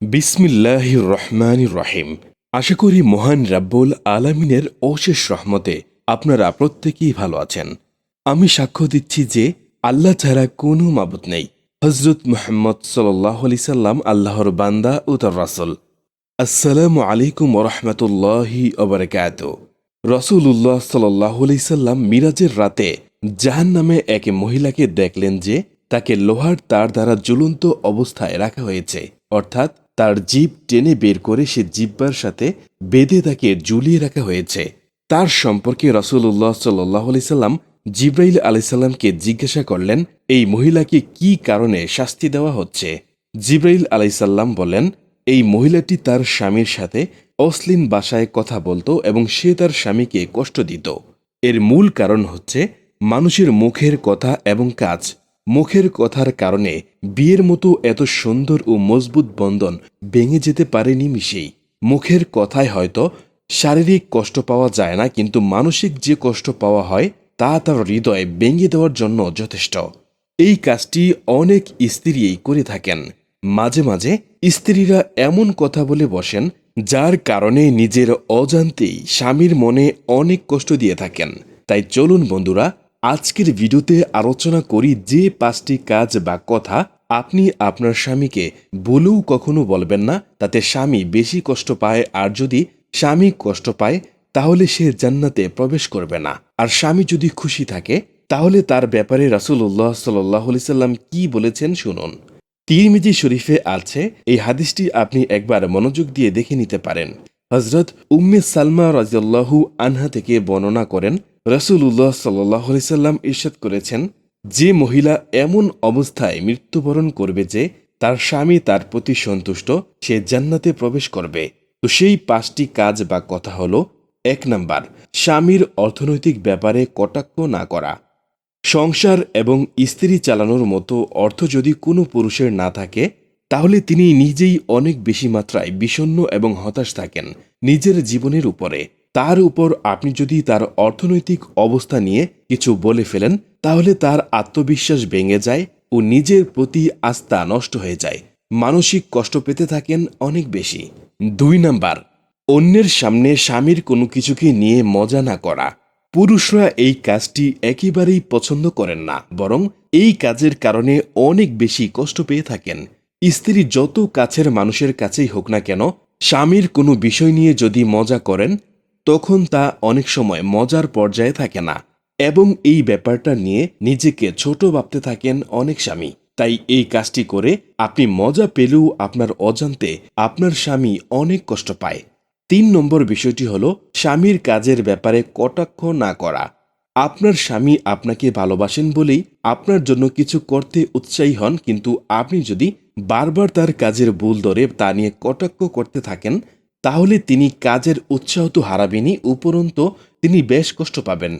বিসমিল্লাহির রহমানির রহিম। আশা করি মহান রাব্বুল আলামিনের অশেষ রহমতে আপনারা প্রত্যেকেই ভালো আছেন। আমি সাক্ষ্য দিচ্ছি যে আল্লাহ ছাড়া কোনো মাবুদ নেই। হযরত মুহাম্মদ সাল্লাল্লাহু আলাইহি সাল্লাম আল্লাহর বান্দা ও তার রাসূল। আসসালামু আলাইকুম ওয়া রাহমাতুল্লাহি ওয়া বারাকাতুহু। রাসূলুল্লাহ সাল্লাল্লাহু আলাইহি সাল্লাম মিরাজের রাতে জাহান্নামে এক মহিলাকে দেখলেন যে তাকে লোহার তার দ্বারা ঝুলন্ত অবস্থায় রাখা হয়েছে, অর্থাৎ তার জিভ টেনে বের করে সে জিহ্বার সাথে বেঁধে তাকে ঝুলিয়ে রাখা হয়েছে। তার সম্পর্কে রাসূলুল্লাহ সাল্লাল্লাহু আলাইহি সাল্লাম জিবরাইল আলাইহিস সালামকে জিজ্ঞাসা করলেন, এই মহিলাকে কি কারণে শাস্তি দেওয়া হচ্ছে? জিবরাইল আলাইহিস সালাম বলেন, এই মহিলাটি তার স্বামীর সাথে অশ্লীল ভাষায় কথা বলতো এবং সে তার স্বামীকে কষ্ট দিত। এর মূল কারণ হচ্ছে মানুষের মুখের কথা এবং কাজ। মুখের কথার কারণে বিয়ের মতো এত সুন্দর ও মজবুত বন্ধন ভেঙে যেতে পারে নিমিষেই। মুখের কথায় হয়তো শারীরিক কষ্ট পাওয়া যায় না, কিন্তু মানসিক যে কষ্ট পাওয়া হয় তা তার হৃদয়ে ভেঙে দেওয়ার জন্য যথেষ্ট। এই কাজটি অনেক স্ত্রীই করে থাকেন। মাঝে মাঝে স্ত্রীরা এমন কথা বলে বসেন যার কারণে নিজের অজান্তেই স্বামীর মনে অনেক কষ্ট দিয়ে থাকেন। তাই চলুন বন্ধুরা, আজকের ভিডিওতে আলোচনা করি যে 5টি কাজ বা কথা আপনি আপনার স্বামীকে বলেও কখনো বলবেন না, তাতে স্বামী বেশি কষ্ট পায়। আর যদি স্বামী কষ্ট পায় তাহলে সে জান্নাতে প্রবেশ করবে না। আর স্বামী যদি খুশি থাকে তাহলে তার ব্যাপারে রাসূলুল্লাহ সাল্লাল্লাহু আলাইহি সাল্লাম কি বলেছেন শুনুন। তিরমিজি শরীফে আছে, এই হাদিসটি আপনি একবার মনোযোগ দিয়ে দেখে নিতে পারেন। হযরত উম্মে সালমা রাদিয়াল্লাহু আনহা থেকে বর্ণনা করেন, রাসূলুল্লাহ সাল্লাল্লাহু আলাইহি সাল্লাম ইরশাদ করেছেন, যে মহিলা এমন অবস্থায় মৃত্যুবরণ করবে যে তার স্বামী তার প্রতি সন্তুষ্ট, সে জান্নাতে প্রবেশ করবে। তো সেই 5টি কাজ বা কথা হলো, 1 নাম্বার, স্বামীর অর্থনৈতিক ব্যাপারে কটাক্ষ না করা। সংসার এবং স্ত্রী চালানোর মতো অর্থ যদি কোনো পুরুষের না থাকে তাহলে তিনি নিজেই অনেক বেশি মাত্রায় বিষণ্ণ এবং হতাশ থাকেন নিজের জীবনের উপরে। তার উপর আপনি যদি তার অর্থনৈতিক অবস্থা নিয়ে কিছু বলে ফেলেন তাহলে তার আত্মবিশ্বাস ভেঙে যায় ও নিজের প্রতি আস্থা নষ্ট হয়ে যায়। মানসিক কষ্ট পেতে থাকেন অনেক বেশি। 2 নাম্বার, অন্যের সামনে স্বামীর কোনো কিছুকে নিয়ে মজা না করা। পুরুষরা এই কাজটি একেবারেই পছন্দ করেন না, বরং এই কাজের কারণে অনেক বেশি কষ্ট পেয়ে থাকেন। স্ত্রী যত কাছের মানুষের কাছেই হোক না কেন, স্বামীর কোনো বিষয় নিয়ে যদি মজা করেন তখন তা অনেক সময় মজার পর্যায়ে থাকে না এবং এই ব্যাপারটা নিয়ে নিজেকে ছোট ভাবতে থাকেন অনেক স্বামী। তাই এই কাজটি করে আপনি মজা পেলেও আপনার অজান্তে আপনার স্বামী অনেক কষ্ট পায়। 3 নম্বর বিষয়টি হলো স্বামীর কাজের ব্যাপারে কটাক্ষ না করা। আপনার স্বামী আপনাকে ভালোবাসেন বলেই আপনার জন্য কিছু করতে উৎসাহী হন, কিন্তু আপনি যদি বারবার তার কাজের ভুল ধরে তা নিয়ে কটাক্ষ করতে থাকেন তাহলে তিনি কাজের উৎসাহ তো হারাবেনই, উপরন্তু তিনি বেশ কষ্ট পাবেন।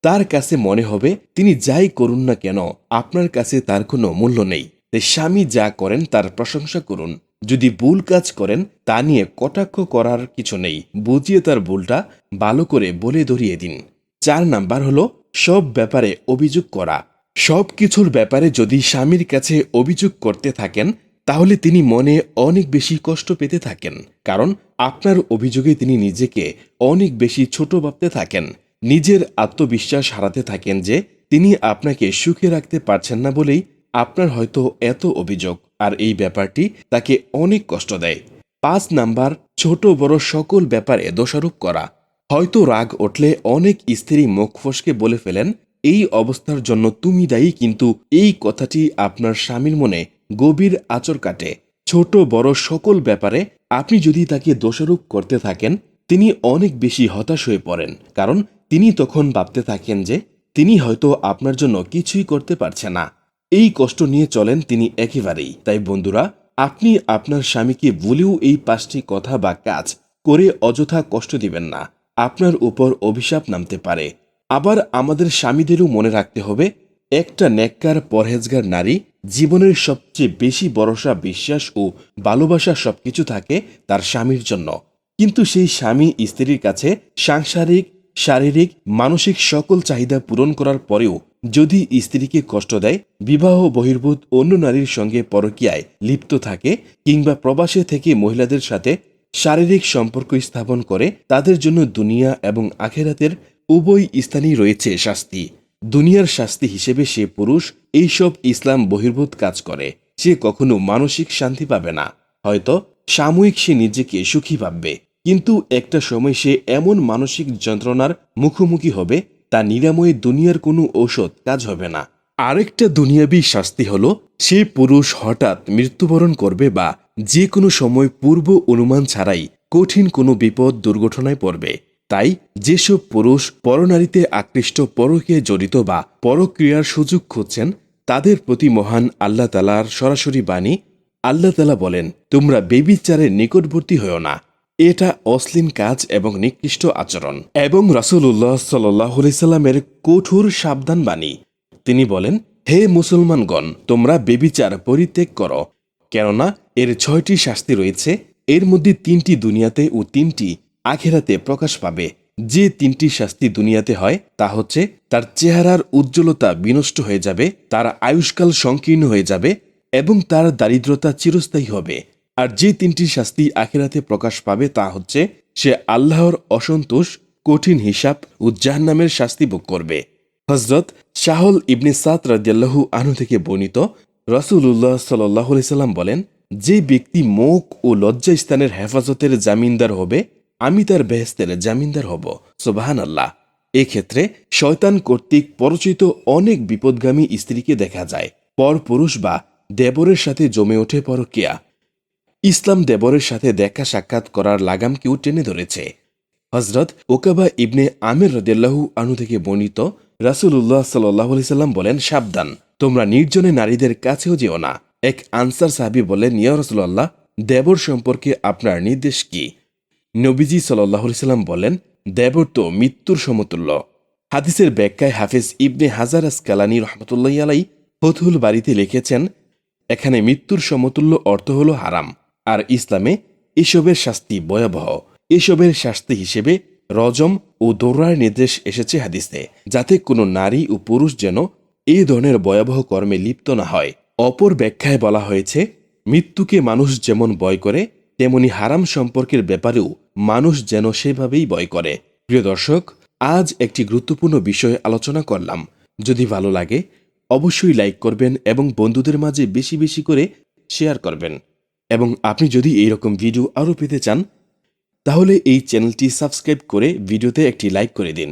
তার কাছে মনে হবে তিনি যাই করুন না কেন আপনার কাছে তার কোনো মূল্য নেই। তাই স্বামী যা করেন তার প্রশংসা করুন। যদি ভুল কাজ করেন তা নিয়ে কটাক্ষ করার কিছু নেই, বুঝিয়ে তার ভুলটা ভালো করে বলে ধরিয়ে দিন। 4 নাম্বার হলো সব ব্যাপারে অভিযোগ করা। সব কিছুর ব্যাপারে যদি স্বামীর কাছে অভিযোগ করতে থাকেন তাহলে তিনি মনে অনেক বেশি কষ্ট পেতে থাকেন, কারণ আপনার অভিযোগে তিনি নিজেকে অনেক বেশি ছোট ভাবতে থাকেন। নিজের আত্মবিশ্বাস হারাতে থাকেন যে তিনি আপনাকে সুখে রাখতে পারছেন না বলেই আপনার হয়তো এত অভিযোগ, আর এই ব্যাপারটি তাকে অনেক কষ্ট দেয়। 5 নাম্বার, ছোট বড় সকল ব্যাপারে দোষারোপ করা। হয়তো রাগ উঠলে অনেক স্ত্রী মুখ ফসকে বলে ফেলেন, এই অবস্থার জন্য তুমি দায়ী, কিন্তু এই কথাটি আপনার স্বামীর মনে গভীর আঁচড় কাটে। ছোট বড় সকল ব্যাপারে আপনি যদি তাকে দোষারোপ করতে থাকেন তিনি অনেক বেশি হতাশ হয়ে পড়েন, কারণ তিনি তখন ভাবতে থাকেন যে তিনি হয়তো আপনার জন্য কিছুই করতে পারছে না। এই কষ্ট নিয়ে চলেন তিনি একেবারেই। তাই বন্ধুরা, আপনি আপনার স্বামীকে ভুলেও এই 5টি কথা বা কাজ করে অযথা কষ্ট দিবেন না, আপনার উপর অভিশাপ নামতে পারে। আবার আমাদের স্বামীদেরও মনে রাখতে হবে, একটা নেককার পরহেজগার নারী জীবনের সবচেয়ে বেশি ভরসা, বিশ্বাস ও ভালোবাসা সবকিছু থাকে তার স্বামীর জন্য। কিন্তু সেই স্বামী স্ত্রীর কাছে সাংসারিক, শারীরিক, মানসিক সকল চাহিদা পূরণ করার পরেও যদি স্ত্রীকে কষ্ট দেয়, বিবাহ বহির্ভূত অন্য নারীর সঙ্গে পরকীয়ায় লিপ্ত থাকে কিংবা প্রবাসে থেকে মহিলাদের সাথে শারীরিক সম্পর্ক স্থাপন করে, তাদের জন্য দুনিয়া এবং আখেরাতের উভয় স্থানেই রয়েছে শাস্তি। দুনিয়ার শাস্তি হিসেবে সে পুরুষ এইসব ইসলাম বহির্ভূত কাজ করে, সে কখনো মানসিক শান্তি পাবে না। হয়তো সাময়িক সে নিজেকে সুখী ভাববে, কিন্তু একটা সময় সে এমন মানসিক যন্ত্রণার মুখোমুখি হবে, তা নিরাময়ে দুনিয়ার কোনো ঔষধ কাজ হবে না। আরেকটা দুনিয়াবী শাস্তি হলো, সে পুরুষ হঠাৎ মৃত্যুবরণ করবে বা যে কোনো সময় পূর্ব অনুমান ছাড়াই কঠিন কোনো বিপদ দুর্ঘটনায় পড়বে। তাই যেসব পুরুষ পরনারীতে আকৃষ্ট, পরকে জড়িত বা পরক্রিয়ার সুযোগ খুঁজছেন, তাদের প্রতি মহান আল্লাহ তাআলার সরাসরি বাণী। আল্লাহ তাআলা বলেন, তোমরা বেবিচারের নিকটবর্তী হও না, এটা অশ্লীল কাজ এবং নিকৃষ্ট আচরণ। এবং রাসূলুল্লাহ সাল্লাল্লাহু আলাইহি সাল্লামের কঠোর সাবধান বাণী। তিনি বলেন, হে মুসলমানগণ, তোমরা বেবিচার পরিত্যাগ করো, কেননা এর 6টি শাস্তি রয়েছে। এর মধ্যে 3টি দুনিয়াতে ও 3টি আখেরাতে প্রকাশ পাবে। যে 3টি শাস্তি দুনিয়াতে হয় তা হচ্ছে, তার চেহারার উজ্জ্বলতা বিনষ্ট হয়ে যাবে, তার আয়ুষ্কাল সংকীর্ণ হয়ে যাবে এবং তার দারিদ্রতা চিরস্থায়ী হবে। আর যে 3টি শাস্তি আখিরাতে প্রকাশ পাবে তা হচ্ছে, সে আল্লাহর অসন্তোষ, কঠিন হিসাব ও জাহান্নামের শাস্তি ভোগ করবে। হযরত সাহল ইবনে সাদ রাদিয়াল্লাহু আনহু থেকে বর্ণিত, রাসূলুল্লাহ সাল্লাল্লাহু আলাইহি সাল্লাম বলেন, যে ব্যক্তি মুখ ও লজ্জা স্থানের হেফাজতের জামিনদার হবে, আমি তার বেহেশতের জামিনদার হব। সুবহানাল্লাহ। এক্ষেত্রে শয়তান কর্তৃক পরচিত অনেক বিপদগামী স্ত্রীকে দেখা যায়। পরপুরুষ বা দেবরের সাথে জমে ওঠে পরকীয়া। ইসলাম দেবরের সাথে দেখা সাক্ষাৎ করার লাগামকেও টেনে ধরেছে। হযরত ওকাবা ইবনে আমির রাদিয়াল্লাহু আনহু থেকে বর্ণিত, রাসূলুল্লাহ সাল্লাল্লাহু আলাইহি সাল্লাম বলেন, সাবধান, তোমরা নির্জনে নারীদের কাছেও যেও না। এক আনসার সাহাবী বললেন, ইয়া রাসূলুল্লাহ, দেবর সম্পর্কে আপনার নির্দেশ কি? নবীজি সাল্লাল্লাহু আলাইহি সাল্লাম বলেন, দেবর তো মৃত্যুর সমতুল্য। হাদিসের ব্যাখ্যায় হাফেজ ইবনে হাজার আসকালানী রাহমাতুল্লাহি আলাইহি ফতহুল বারীতে লিখেছেন, এখানে মৃত্যুর সমতুল্য অর্থ হলো হারাম। আর ইসলামে এসবের শাস্তি ভয়াবহ। এসবের শাস্তি হিসেবে রজম ও দৌড়ার নির্দেশ এসেছে হাদিসে, যাতে কোনো নারী ও পুরুষ যেন এই ধরনের ভয়াবহ কর্মে লিপ্ত না হয়। অপর ব্যাখ্যায় বলা হয়েছে, মৃত্যুকে মানুষ যেমন ভয় করে, তেমনি হারাম সম্পর্কের ব্যাপারেও মানুষ যেন সেভাবেই ভয় করে। প্রিয় দর্শক, আজ একটি গুরুত্বপূর্ণ বিষয় আলোচনা করলাম। যদি ভালো লাগে অবশ্যই লাইক করবেন এবং বন্ধুদের মাঝে বেশি বেশি করে শেয়ার করবেন। এবং আপনি যদি এইরকম ভিডিও আরও পেতে চান, তাহলে এই চ্যানেলটি সাবস্ক্রাইব করে ভিডিওতে একটি লাইক করে দিন।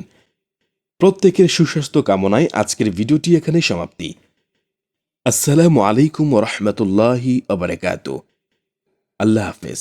প্রত্যেকের সুস্বাস্থ্য কামনায় আজকের ভিডিওটি এখানে সমাপ্তি। আসসালামু আলাইকুম ওয়া রাহমাতুল্লাহি ওয়া বারাকাতুহু। আল্লাহ হাফেজ।